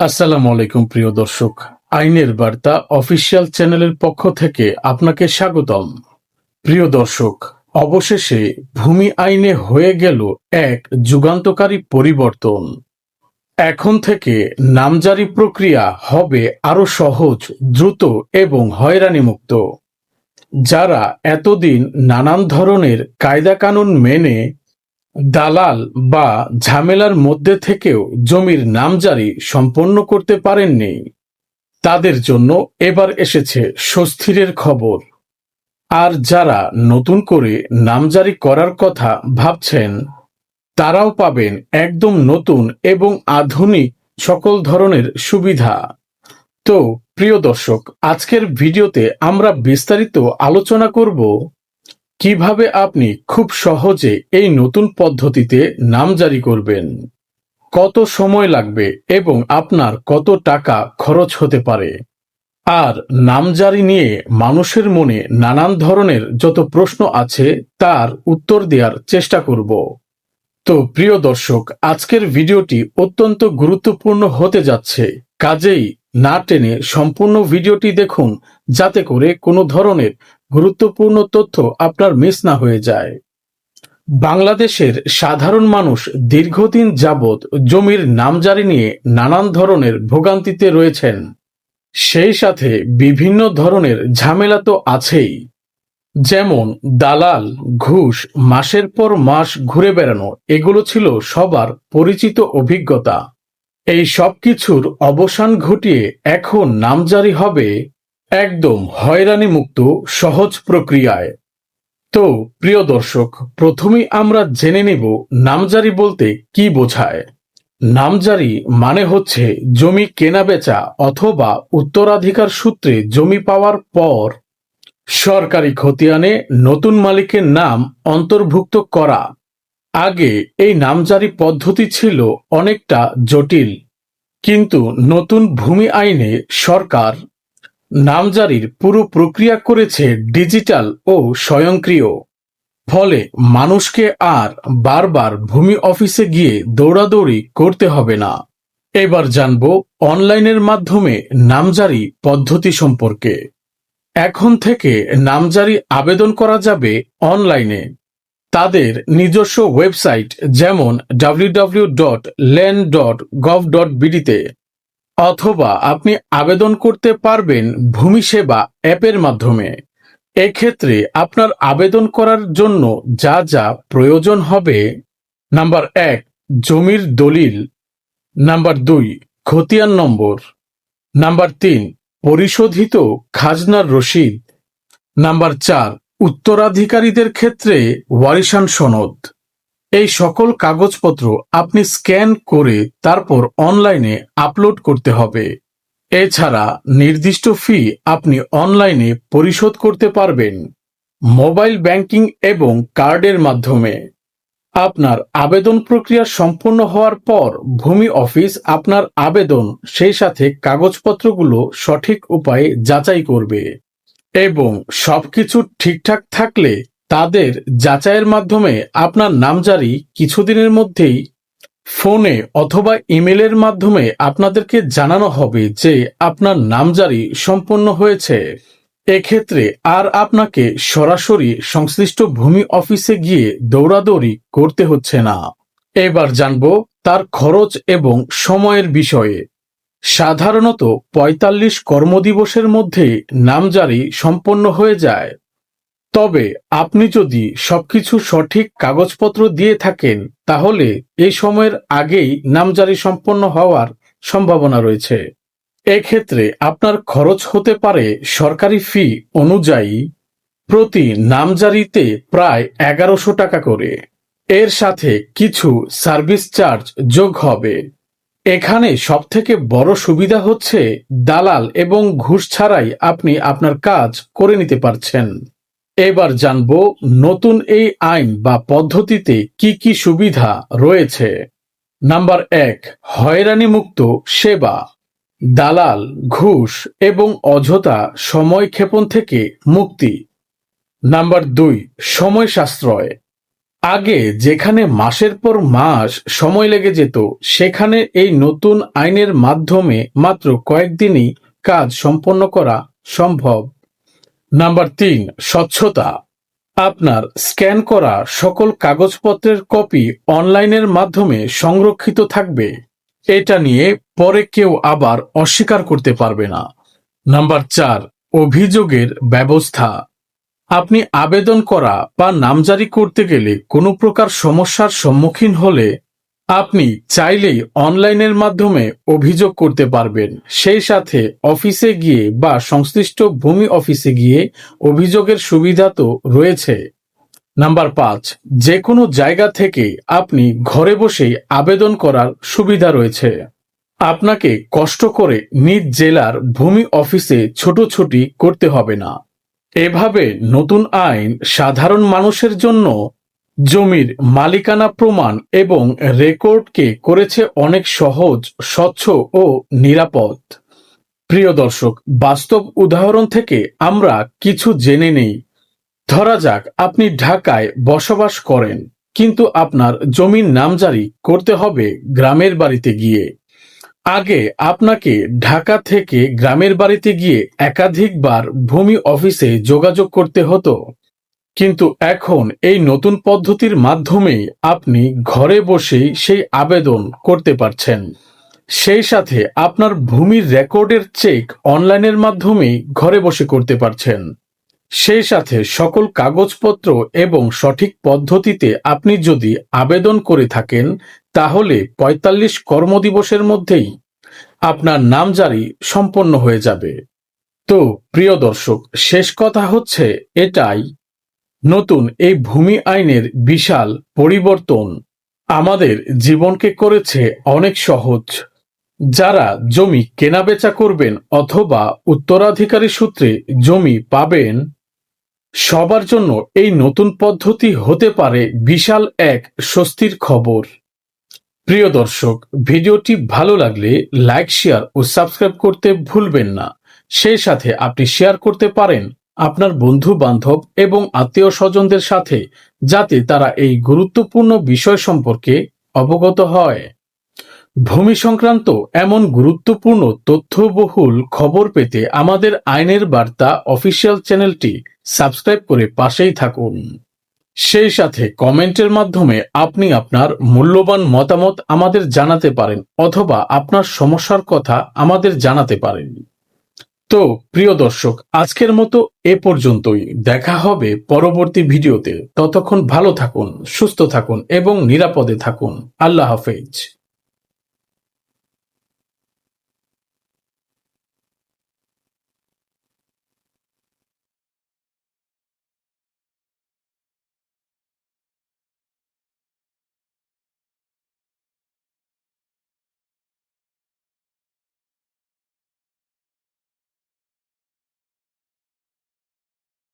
আসসালামু আলাইকুম প্রিয় দর্শক, আইনের বার্তা অফিসিয়াল চ্যানেলের পক্ষ থেকে আপনাকে স্বাগতম। প্রিয় দর্শক, অবশেষে ভূমি আইনে হয়ে গেল এক যুগান্তকারী পরিবর্তন। এখন থেকে নামজারি প্রক্রিয়া হবে আরো সহজ, দ্রুত এবং হয়রানিমুক্ত। যারা এতদিন নানান ধরনের কায়দা কানুন মেনে দালাল বা ঝামেলার মধ্যে থেকেও জমির নামজারি সম্পন্ন করতে পারেননি, তাদের জন্য এবার এসেছে স্বস্তির খবর। আর যারা নতুন করে নামজারি করার কথা ভাবছেন, তারাও পাবেন একদম নতুন এবং আধুনিক সকল ধরনের সুবিধা। তো প্রিয় দর্শক, আজকের ভিডিওতে আমরা বিস্তারিত আলোচনা করব কিভাবে আপনি খুব সহজে এই নতুন পদ্ধতিতে নামজারি করবেন, কত সময় লাগবে এবং আপনার কত টাকা খরচ হতে পারে। আর নামজারি নিয়ে মানুষের মনে নানান ধরনের যত প্রশ্ন আছে তার উত্তর দেওয়ার চেষ্টা করব। তো প্রিয় দর্শক, আজকের ভিডিওটি অত্যন্ত গুরুত্বপূর্ণ হতে যাচ্ছে, কাজেই না টেনে সম্পূর্ণ ভিডিওটি দেখুন, যাতে করে কোনো ধরনের গুরুত্বপূর্ণ তথ্য আপনার মিস না হয়ে যায়। বাংলাদেশের সাধারণ মানুষ দীর্ঘদিন যাবৎ জমির নামজারি নিয়ে নানান ধরনের ভোগান্তিতে রয়েছেন। সেই সাথে বিভিন্ন ধরনের ঝামেলা তো আছেই, যেমন দালাল, ঘুষ, মাসের পর মাস ঘুরে বেড়ানো, এগুলো ছিল সবার পরিচিত অভিজ্ঞতা। এই সব কিছুর অবসান ঘটিয়ে এখন নামজারি হবে একদম হয়রানি মুক্ত সহজ প্রক্রিয়ায়। তো প্রিয় দর্শক, প্রথমেই আমরা জেনে নেব নামজারি বলতে কি বোঝায়। নামজারি মানে হচ্ছে জমি কেনাবেচা অথবা উত্তরাধিকার সূত্রে জমি পাওয়ার পর সরকারি খতিয়ানে নতুন মালিকের নাম অন্তর্ভুক্ত করা। আগে এই নামজারি পদ্ধতি ছিল অনেকটা জটিল, কিন্তু নতুন ভূমি আইনে সরকার নামজারির পুরো প্রক্রিয়া করেছে ডিজিটাল ও স্বয়ংক্রিয়। ফলে মানুষকে আর বারবার ভূমি অফিসে গিয়ে দৌড়াদৌড়ি করতে হবে না। এবার জানব অনলাইনের মাধ্যমে নামজারি পদ্ধতি সম্পর্কে। এখন থেকে নামজারি আবেদন করা যাবে অনলাইনে। তাদের নিজস্ব ওয়েবসাইট যেমন www.land.gov.bd তে, অথবা আপনি আবেদন করতে পারবেন ভূমি সেবা অ্যাপের মাধ্যমে। এক্ষেত্রে আপনার আবেদন করার জন্য যা যা প্রয়োজন হবে: নাম্বার 1, জমির দলিল। নাম্বার 2, খতিয়ান নম্বর। নাম্বার 3, পরিশোধিত খাজনার রসিদ। নাম্বার 4, উত্তরাধিকারীদের ক্ষেত্রে ওয়ারিশান সনদ। এই সকল কাগজপত্র আপনি স্ক্যান করে তারপর অনলাইনে আপলোড করতে হবে। এছাড়া নির্দিষ্ট ফি আপনি অনলাইনে পরিশোধ করতে পারবেন মোবাইল ব্যাংকিং এবং কার্ডের মাধ্যমে। আপনার আবেদন প্রক্রিয়া সম্পূর্ণ হওয়ার পর ভূমি অফিস আপনার আবেদন সেই সাথে কাগজপত্রগুলো সঠিক উপায়ে যাচাই করবে এবং সবকিছু ঠিকঠাক থাকলে তাদের যাচাইয়ের মাধ্যমে আপনার নামজারি কিছুদিনের মধ্যেই ফোনে অথবা ইমেলের মাধ্যমে আপনাদেরকে জানানো হবে যে আপনার নামজারি সম্পন্ন হয়েছে। এক্ষেত্রে আর আপনাকে সরাসরি সংশ্লিষ্ট ভূমি অফিসে গিয়ে দৌড়াদৌড়ি করতে হচ্ছে না। এবার জানব তার খরচ এবং সময়ের বিষয়ে। সাধারণত ৪৫ কর্মদিবসের মধ্যে নামজারি সম্পন্ন হয়ে যায়। তবে আপনি যদি সবকিছু সঠিক কাগজপত্র দিয়ে থাকেন, তাহলে এই সময়ের আগেই নামজারি সম্পন্ন হওয়ার সম্ভাবনা রয়েছে। এক্ষেত্রে আপনার খরচ হতে পারে সরকারি ফি অনুযায়ী প্রতি নামজারিতে প্রায় ১১০০ টাকা করে। এর সাথে কিছু সার্ভিস চার্জ যোগ হবে। এখানে সবথেকে বড় সুবিধা হচ্ছে দালাল এবং ঘুষ ছাড়াই আপনি আপনার কাজ করে নিতে পারছেন। এবার জানব নতুন এই আইন বা পদ্ধতিতে কি কি সুবিধা রয়েছে। নাম্বার 1, হয়রানি মুক্ত সেবা। দালাল, ঘুষ এবং অযথা সময় ক্ষেপণ থেকে মুক্তি। নাম্বার 2, সময় সাশ্রয়। আগে যেখানে মাসের পর মাস সময় লেগে যেত, সেখানে এই নতুন আইনের মাধ্যমে মাত্র কয়েকদিনই কাজ সম্পন্ন করা সম্ভব। নাম্বার ৩, স্বচ্ছতা। আপনার স্ক্যান করা সকল কাগজপত্রের কপি অনলাইনের মাধ্যমে সংরক্ষিত থাকবে। এটা নিয়ে পরে কেউ আবার অস্বীকার করতে পারবে না। নাম্বার ৪, অভিযোগের ব্যবস্থা। আপনি আবেদন করা বা নামজারি করতে গেলে কোনো প্রকার সমস্যার সম্মুখীন হলে আপনি চাইলেই অনলাইনের মাধ্যমে অভিযোগ করতে পারবেন। সেই সাথে অফিসে গিয়ে বা সংশ্লিষ্ট ভূমি অফিসে গিয়ে অভিযোগের সুবিধা তো রয়েছে। নাম্বার ৫, যে কোনো জায়গা থেকে আপনি ঘরে বসেই আবেদন করার সুবিধা রয়েছে। আপনাকে কষ্ট করে নিজ জেলার ভূমি অফিসে ছোটাছুটি করতে হবে না। এভাবে নতুন আইন সাধারণ মানুষের জন্য জমির মালিকানা প্রমাণ এবং রেকর্ডকে করেছে অনেক সহজ, স্বচ্ছ ও নিরাপদ। প্রিয় দর্শক, বাস্তব উদাহরণ থেকে আমরা কিছু জেনে নেই। ধরা যাক আপনি ঢাকায় বসবাস করেন, কিন্তু আপনার জমির নামজারি করতে হবে গ্রামের বাড়িতে গিয়ে। আগে আপনাকে ঢাকা থেকে গ্রামের বাড়িতে গিয়ে একাধিকবার ভূমি অফিসে যোগাযোগ করতে হতো, কিন্তু এখন এই নতুন পদ্ধতির মাধ্যমেই আপনি ঘরে বসেই সেই আবেদন করতে পারছেন। সেই সাথে আপনার ভূমির রেকর্ডের চেক অনলাইনের মাধ্যমেই ঘরে বসে করতে পারছেন। সেই সাথে সকল কাগজপত্র এবং সঠিক পদ্ধতিতে আপনি যদি আবেদন করে থাকেন, তাহলে ৪৫ কর্মদিবসের মধ্যেই আপনার নামজারি সম্পন্ন হয়ে যাবে। তো প্রিয় দর্শক, শেষ কথা হচ্ছে এটাই, নতুন এই ভূমি আইনের বিশাল পরিবর্তন আমাদের জীবনকে করেছে অনেক সহজ। যারা জমি কেনাবেচা করবেন অথবা উত্তরাধিকারী সূত্রে জমি পাবেন, সবার জন্য এই নতুন পদ্ধতি হতে পারে বিশাল এক স্বস্তির খবর। প্রিয় দর্শক, ভিডিওটি ভালো লাগলে লাইক, শেয়ার ও সাবস্ক্রাইব করতে ভুলবেন না। সেই সাথে আপনি শেয়ার করতে পারেন আপনার বন্ধু বান্ধব এবং আত্মীয় স্বজনদের সাথে, যাতে তারা এই গুরুত্বপূর্ণ বিষয় সম্পর্কে অবগত হয়। ভূমি সংক্রান্ত এমন গুরুত্বপূর্ণ তথ্যবহুল খবর পেতে আমাদের আইনের বার্তা অফিসিয়াল চ্যানেলটি সাবস্ক্রাইব করে পাশেই থাকুন। সেই সাথে কমেন্টের মাধ্যমে আপনি আপনার মূল্যবান মতামত আমাদের জানাতে পারেন অথবা আপনার সমস্যার কথা আমাদের জানাতে পারেন। তো প্রিয় দর্শক, আজকের মতো এ পর্যন্তই। দেখা হবে পরবর্তী ভিডিওতে। ততক্ষণ ভালো থাকুন, সুস্থ থাকুন এবং নিরাপদে থাকুন। আল্লাহ হাফেজ।